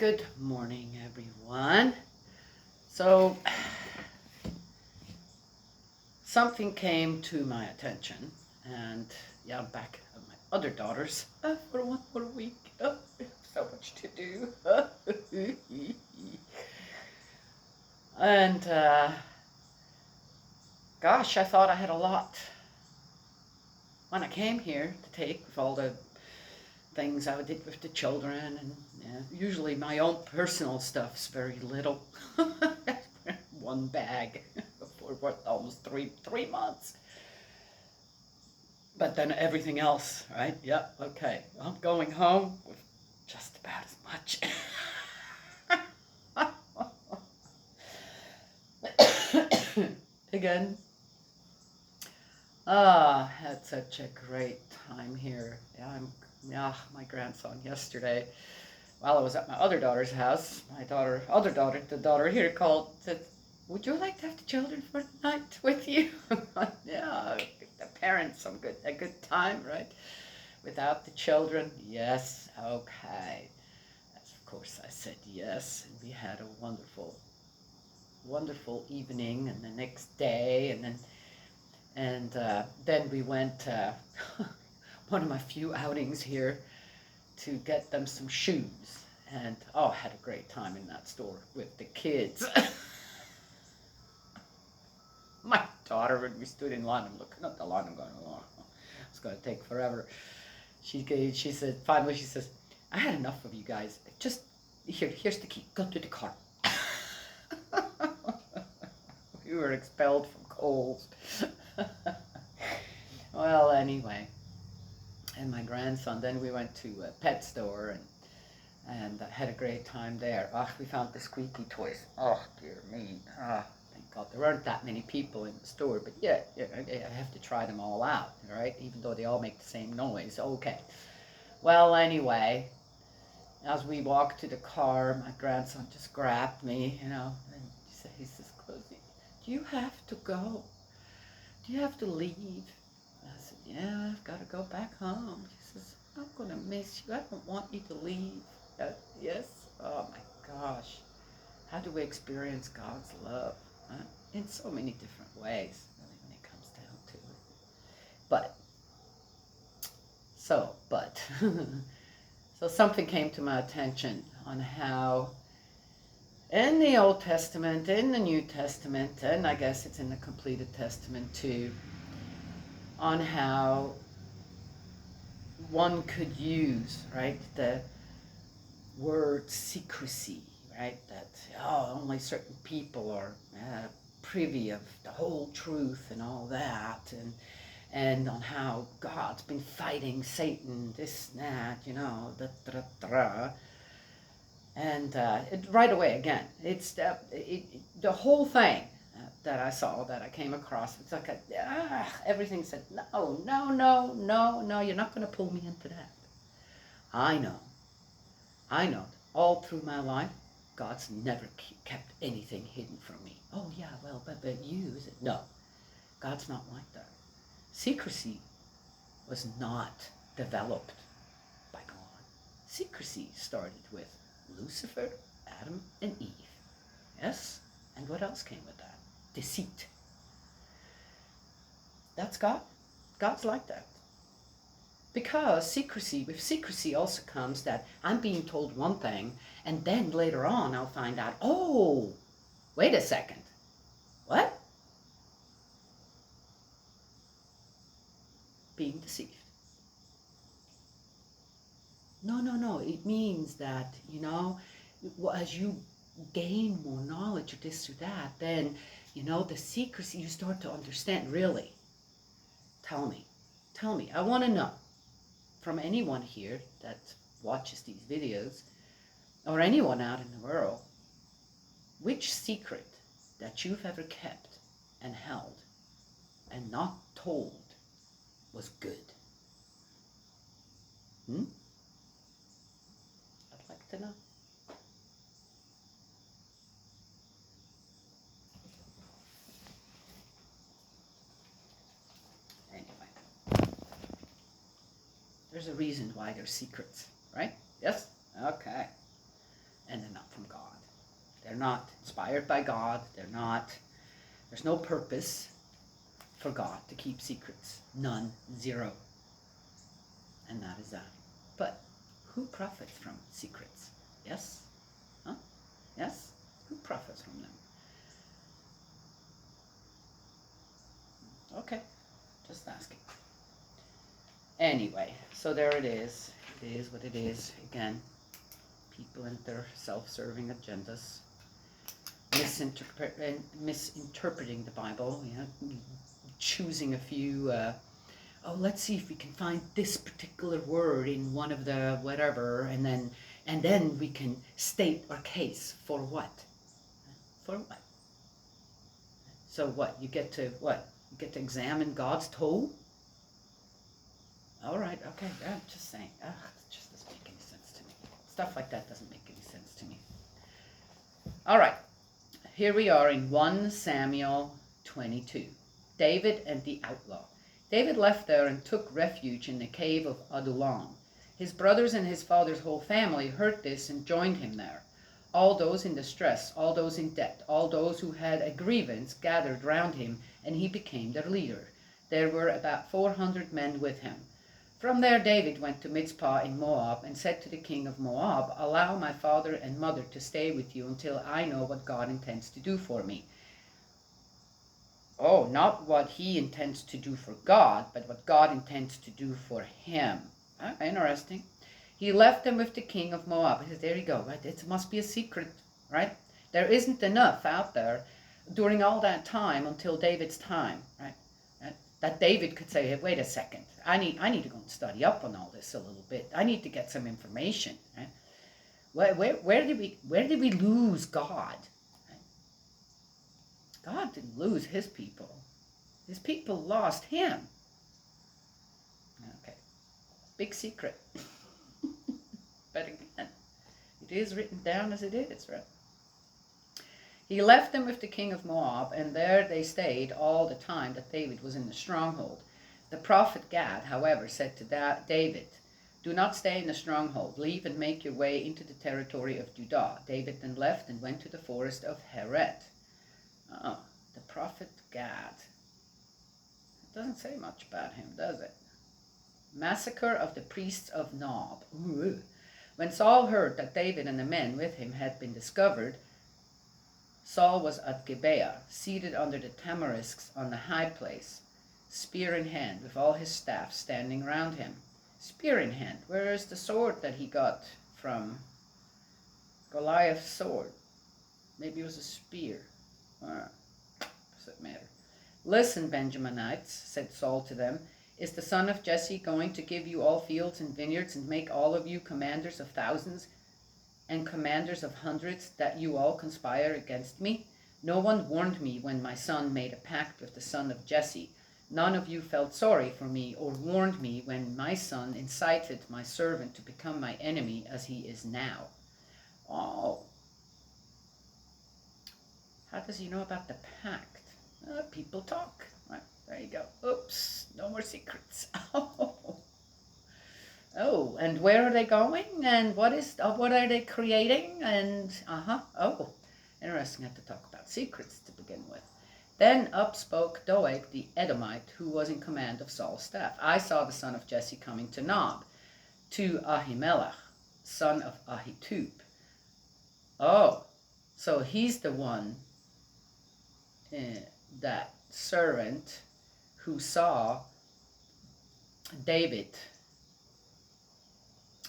Good morning, everyone. So, something came to my attention, and yeah, I'm back at my other daughter's for one more week. Oh, so much to do. And gosh, I thought I had a lot when I came here to take with all the things I did with the children, and usually my own personal stuff's very little. One bag for what, almost three months. But then everything else, right? Yep, okay. I'm going home with just about as much. Again. Had such a great time here. Yeah, my grandson yesterday, while I was at my other daughter's house, the daughter here called, said, "Would you like to have the children for the night with you?" Yeah, the parents, a good time, right? Without the children, yes, okay. As of course I said yes, and we had a wonderful, wonderful evening, and the next day, then we went one of my few outings here to get them some shoes. And I had a great time in that store with the kids. My daughter, when we stood in line, I'm looking at the line, I'm going, oh, it's going to take forever. She said, finally she says, "I had enough of you guys. Just, here's the key. Go to the car." We were expelled from Kohl's. Well, anyway. And my grandson, then we went to a pet store and had a great time there. We found the squeaky toys. Oh, dear me. Thank God there weren't that many people in the store, but yeah, I have to try them all out, right? Even though they all make the same noise. Okay. Well, anyway, as we walked to the car, my grandson just grabbed me, and he says, "Closey, do you have to go? Do you have to leave?" I said, "Yeah, I've got to go back home." She says, "I'm going to miss you. I don't want you to leave." Yes? Oh my gosh. How do we experience God's love? Huh? In so many different ways, really, when it comes down to it. So something came to my attention on how in the Old Testament, in the New Testament, and I guess it's in the completed Testament too, on how one could use, right, the word secrecy, right, that only certain people are privy of the whole truth and all that, and on how God's been fighting Satan, this, that, and right away again, it's the whole thing that I saw, that I came across. It's like everything said, no, no, no, no, no, you're not going to pull me into that. I know all through my life, God's never kept anything hidden from me. Oh yeah, well, but you, is it? No, God's not like that. Secrecy was not developed by God. Secrecy started with Lucifer, Adam, and Eve. Yes? And what else came with that? Deceit. That's God. God's like that. Because with secrecy also comes that I'm being told one thing, and then later on I'll find out, oh, wait a second. What? Being deceived. No. It means that, as you gain more knowledge of this or that, then, the secrecy, you start to understand, really. Tell me. I want to know from anyone here that watches these videos, or anyone out in the world, which secret that you've ever kept and held and not told was good? I'd like to know. Anyway, there's a reason why they're secrets, right? Yes? Okay. And They're not inspired by God. There's no purpose for God to keep secrets. None, zero. And that is that. But who profits from secrets? Yes? Huh? Yes? Who profits from them? Okay, just asking. Anyway, so there it is. It is what it is. Again, people and their self-serving agendas. Misinterpreting the Bible, choosing a few, let's see if we can find this particular word in one of the whatever, and then we can state our case for what? For what? So what? You get to examine God's toe? All right, okay, I'm just saying. It just doesn't make any sense to me. Stuff like that doesn't make any sense to me. All right. Here we are in 1 Samuel 22. David and the outlaw. David left there and took refuge in the cave of Adullam. His brothers and his father's whole family heard this and joined him there. All those in distress, all those in debt, all those who had a grievance gathered round him, and he became their leader. There were about 400 men with him. From there David went to Mizpah in Moab and said to the king of Moab, "Allow my father and mother to stay with you until I know what God intends to do for me." Oh, not what he intends to do for God, but what God intends to do for him. Interesting. He left them with the king of Moab. He says, there you go, right? It must be a secret, right? There isn't enough out there during all that time until David's time, right? That David could say, hey, wait a second, I need to go and study up on all this a little bit. I need to get some information. Right? Where did we lose God? Right? God didn't lose his people. His people lost him. Okay, big secret. But again, it is written down as it is, right? He left them with the king of Moab, and there they stayed all the time that David was in the stronghold. The prophet Gad, however, said to David, "Do not stay in the stronghold. Leave and make your way into the territory of Judah." David then left and went to the forest of Heret. Oh, the prophet Gad. It doesn't say much about him, does it? Massacre of the priests of Nob. Ooh. When Saul heard that David and the men with him had been discovered, Saul was at Gibeah, seated under the tamarisks on the high place, spear in hand, with all his staff standing round him. Spear in hand. Where is the sword that he got from Goliath's sword? Maybe it was a spear. Does it matter? "Listen, Benjaminites," said Saul to them. "Is the son of Jesse going to give you all fields and vineyards and make all of you commanders of thousands and commanders of hundreds, that you all conspire against me? No one warned me when my son made a pact with the son of Jesse. None of you felt sorry for me or warned me when my son incited my servant to become my enemy as he is now." Oh. How does he know about the pact? People talk. Right, there you go. Oops, no more secrets. Oh, and where are they going? And what are they creating? And, oh, interesting. I have to talk about secrets to begin with. Then up spoke Doeg the Edomite, who was in command of Saul's staff. "I saw the son of Jesse coming to Nob, to Ahimelech, son of Ahitub." Oh, so he's the one, that servant who saw David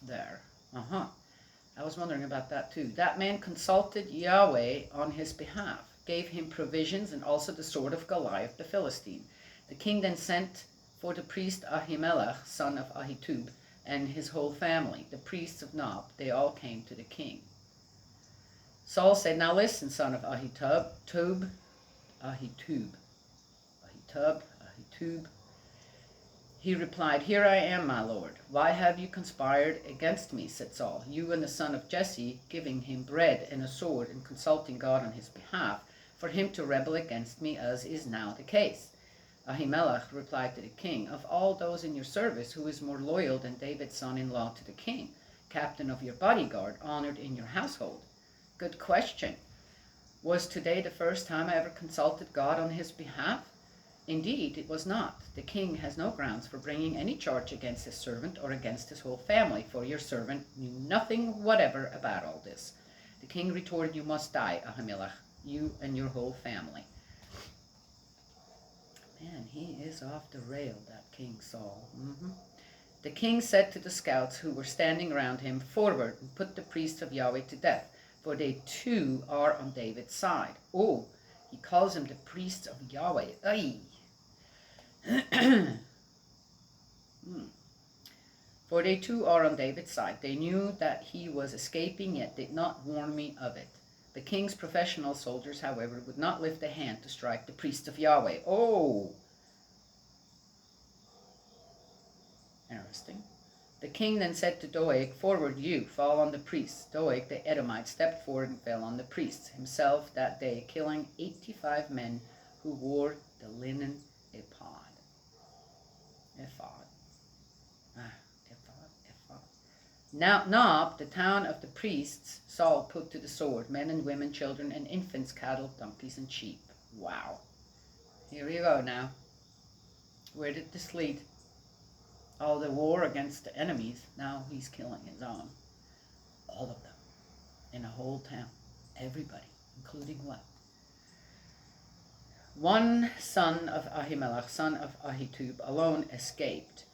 there. I was wondering about that too. "That man consulted Yahweh on his behalf, gave him provisions and also the sword of Goliath the Philistine. The king then sent for the priest Ahimelech, son of Ahitub, and his whole family, the priests of Nob. They all came to the king. Saul said, "Now listen, son of Ahitub. He replied, 'Here I am, my lord.' 'Why have you conspired against me?' said Saul. 'You and the son of Jesse, giving him bread and a sword and consulting God on his behalf, for him to rebel against me, as is now the case.' Ahimelech replied to the king, 'Of all those in your service, who is more loyal than David's son-in-law to the king, captain of your bodyguard, honored in your household?' Good question. Was today the first time I ever consulted God on his behalf? Indeed, it was not. The king has no grounds for bringing any charge against his servant or against his whole family, for your servant knew nothing whatever about all this. The king retorted, you must die, Ahimelech, you and your whole family. Man, he is off the rail, that King Saul. The king said to the scouts who were standing around him, forward and put the priests of Yahweh to death, for they too are on David's side. Oh, he calls them the priests of Yahweh. Ay. For they too are on David's side. They knew that he was escaping, yet did not warn me of it. The king's professional soldiers, however, would not lift a hand to strike the priests of Yahweh. Oh! Interesting. The king then said to Doeg, forward you, fall on the priests. Doeg the Edomite stepped forward and fell on the priests, himself that day killing 85 men who wore the linen ephod. Now Nob, the town of the priests, Saul put to the sword, men and women, children and infants, cattle, donkeys and sheep. Wow. Here you go now. Where did this lead? All the war against the enemies, now he's killing his own. All of them. In a whole town. Everybody. Including what? One son of Ahimelech, son of Ahitub, alone escaped.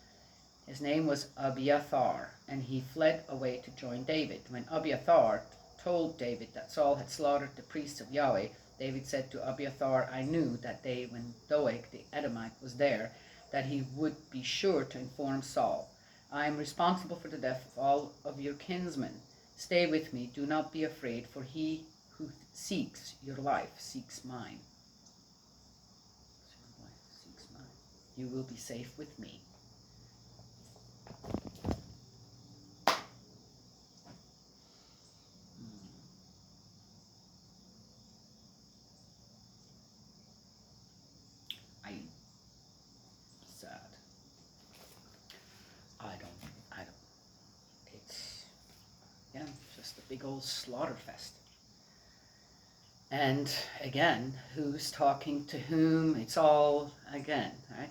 His name was Abiathar, and he fled away to join David. When Abiathar told David that Saul had slaughtered the priests of Yahweh, David said to Abiathar, I knew that day when Doeg the Edomite was there, that he would be sure to inform Saul. I am responsible for the death of all of your kinsmen. Stay with me, do not be afraid, for he who seeks your life seeks mine. Your life seeks mine. You will be safe with me. Sad. I don't. It's, yeah, just a big old slaughter fest. And again, who's talking to whom? It's all, again, right?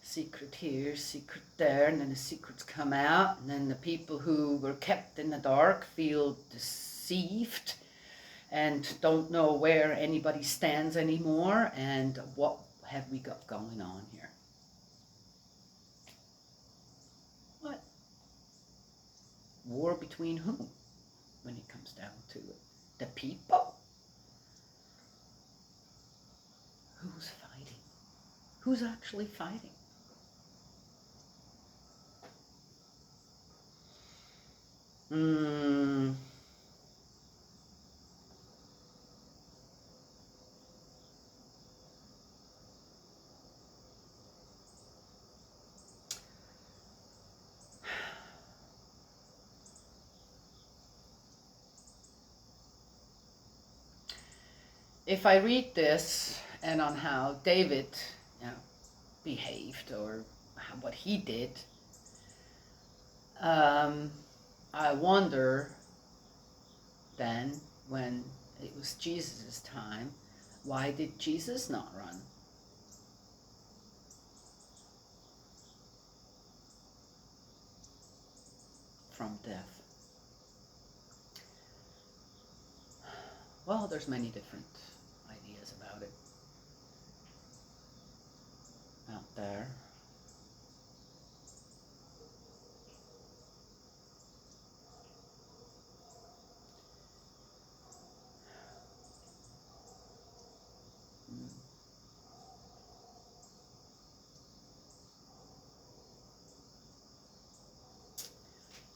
Secret here, secret there, and then the secrets come out, and then the people who were kept in the dark feel deceived and don't know where anybody stands anymore, and what have we got going on here? What? War between whom, when it comes down to it? The people? Who's fighting? Who's actually fighting? If I read this and on how David, behaved or what he did, I wonder then, when it was Jesus' time, why did Jesus not run? From death. Well, there's many different ideas about it out there.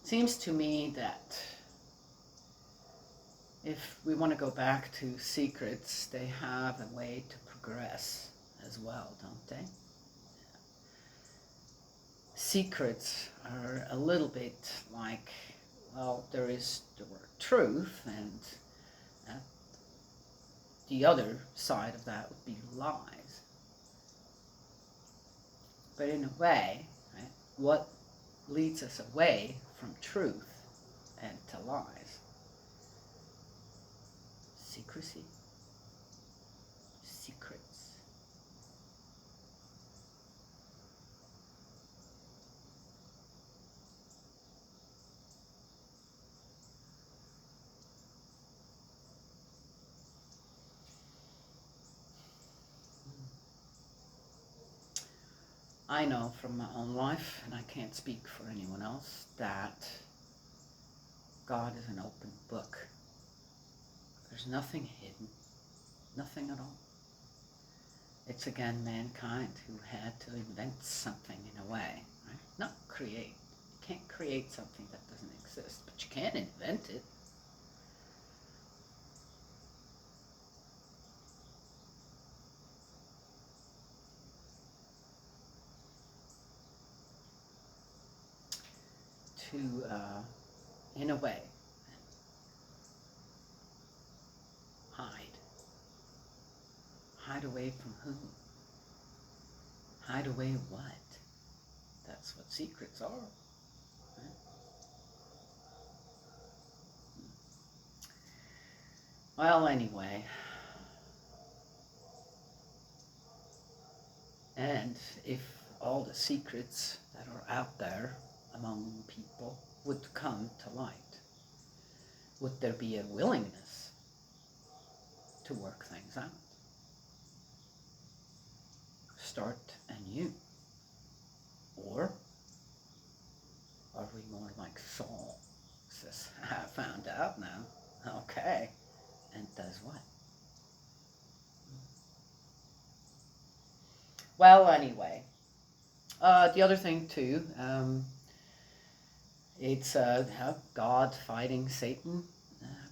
Seems to me that if we want to go back to secrets, they have a way to progress as well, don't they? Secrets are a little bit like, well, there is the word truth, and the other side of that would be lies. But in a way, right, what leads us away from truth and to lies? Secrecy. I know from my own life, and I can't speak for anyone else, that God is an open book. There's nothing hidden, nothing at all. It's again mankind who had to invent something in a way, right? Not create. You can't create something that doesn't exist, but you can invent it. To, in a way, hide. Hide away from whom? Hide away what? That's what secrets are. Right? Well, anyway, and if all the secrets that are out there among people would come to light, would there be a willingness to work things out? Start anew? Or are we more like Saul? Says, I found out now. Okay. And does what? Well, anyway. The other thing, too, it's God fighting Satan.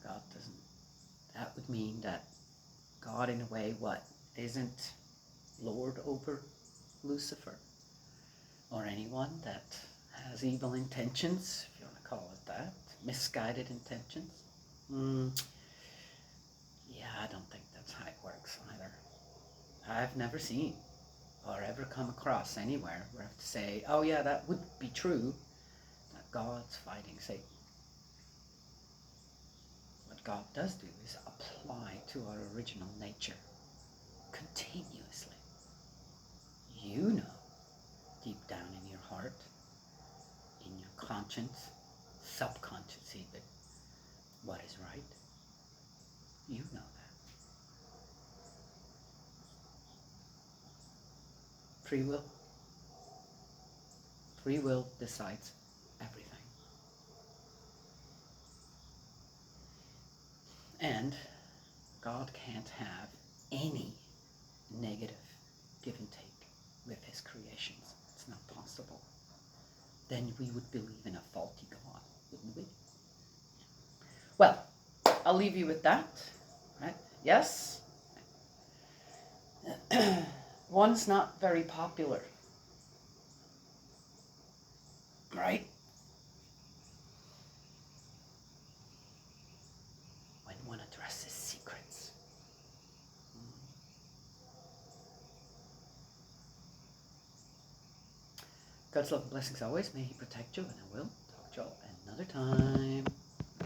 God doesn't. That would mean that God, in a way, what? Isn't Lord over Lucifer? Or anyone that has evil intentions, if you want to call it that. Misguided intentions. Yeah, I don't think that's how it works either. I've never seen or ever come across anywhere where I have to say, oh yeah, that would be true, that God's fighting Satan. What God does do is apply to our original nature continuously. You know, deep down in your heart, in your conscience, subconscious even, what is right. You know that. Free will. Free will decides everything. And God can't have any negative give and take with his creations. It's not possible. Then we would believe in a faulty God, wouldn't we? Well, I'll leave you with that. Right? Yes? One's not very popular. Right? When one addresses secrets. God's love and blessings always. May he protect you, and I will talk to you all another time.